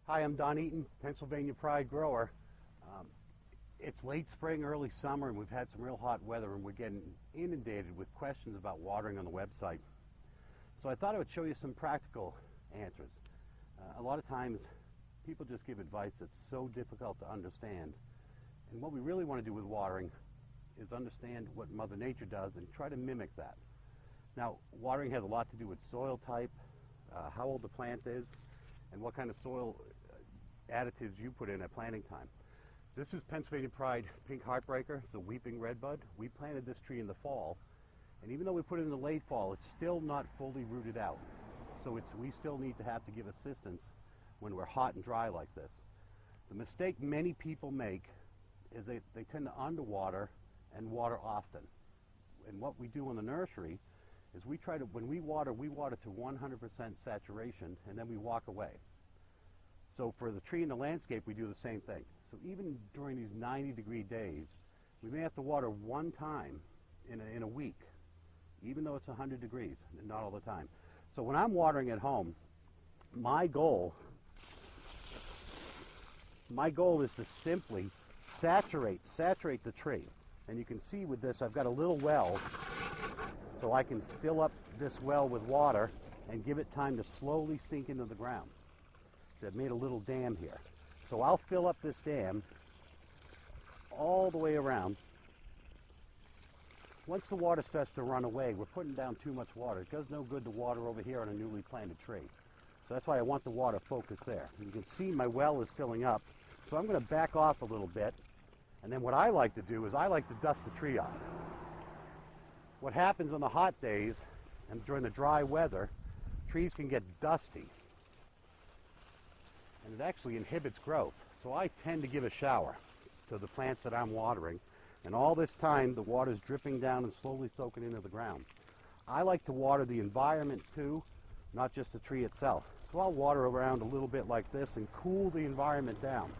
Hi, I'm Don Eaton, Pennsylvania Pride grower. It's late spring, early summer, and we've had some real hot weather, and we're getting inundated with questions about watering on the website. So I thought I would show you some practical answers. A lot of times people just give advice that's so difficult to understand. And what we really want to do with watering is understand what Mother Nature does and try to mimic that. Now, watering has a lot to do with soil type, how old the plant is, and what kind of soil additives you put in at planting time. This is Pennsylvania Pride Pink Heartbreaker. It's a weeping redbud. We planted this tree in the fall, and even though we put it in the late fall, it's still not fully rooted out. So we still need to have to give assistance when we're hot and dry like this. The mistake many people make is they tend to underwater and water often. And what we do in the nursery is when we water to 100% saturation, and then we walk away. So for the tree in the landscape, we do the same thing. So even during these 90-degree days, we may have to water one time in a week, even though it's 100 degrees, not all the time. So when I'm watering at home, my goal is to simply saturate the tree. And you can see with this, I've got a little well, so I can fill up this well with water and give it time to slowly sink into the ground. So I've made a little dam here. So I'll fill up this dam all the way around. Once the water starts to run away, we're putting down too much water. It does no good to water over here on a newly planted tree. So that's why I want the water focused there. You can see my well is filling up. So I'm going to back off a little bit. And then what I like to do is I like to dust the tree off. What happens on the hot days and during the dry weather, trees can get dusty. And it actually inhibits growth. So I tend to give a shower to the plants that I'm watering. And all this time, the water's dripping down and slowly soaking into the ground. I like to water the environment too, not just the tree itself. So I'll water around a little bit like this and cool the environment down.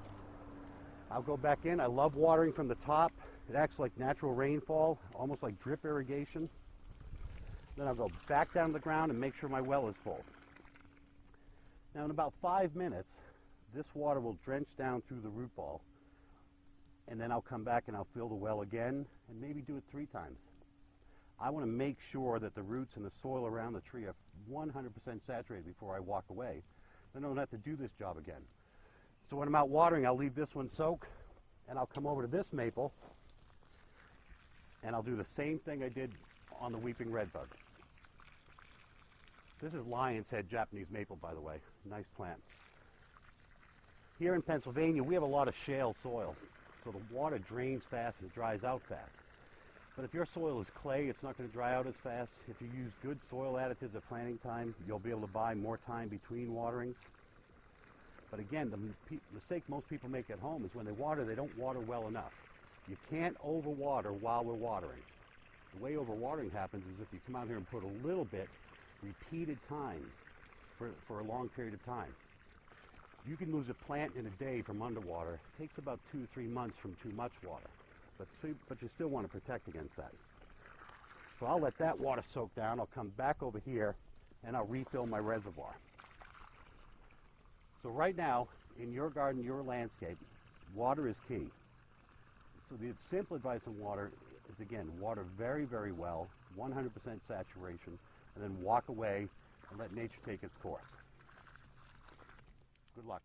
I'll go back in. I love watering from the top. It acts like natural rainfall, almost like drip irrigation. Then I'll go back down to the ground and make sure my well is full. Now in about 5 minutes, this water will drench down through the root ball, and then I'll come back and I'll fill the well again and maybe do it 3 times. I want to make sure that the roots and the soil around the tree are 100% saturated before I walk away. Then I don't have to do this job again. So when I'm out watering, I'll leave this one soak, and I'll come over to this maple, and I'll do the same thing I did on the weeping redbud. This is lion's head Japanese maple, by the way. Nice plant. Here in Pennsylvania, we have a lot of shale soil, so the water drains fast and dries out fast. But if your soil is clay, it's not going to dry out as fast. If you use good soil additives at planting time, you'll be able to buy more time between waterings. But again, the mistake most people make at home is when they water, they don't water well enough. You can't overwater while we're watering. The way overwatering happens is if you come out here and put a little bit repeated times for a long period of time. You can lose a plant in a day from underwater. It takes about 2 to 3 months from too much water. But you still want to protect against that. So I'll let that water soak down. I'll come back over here and I'll refill my reservoir. So right now, in your garden, your landscape, water is key. So the simple advice on water is, again, water very, very well, 100% saturation, and then walk away and let nature take its course. Good luck.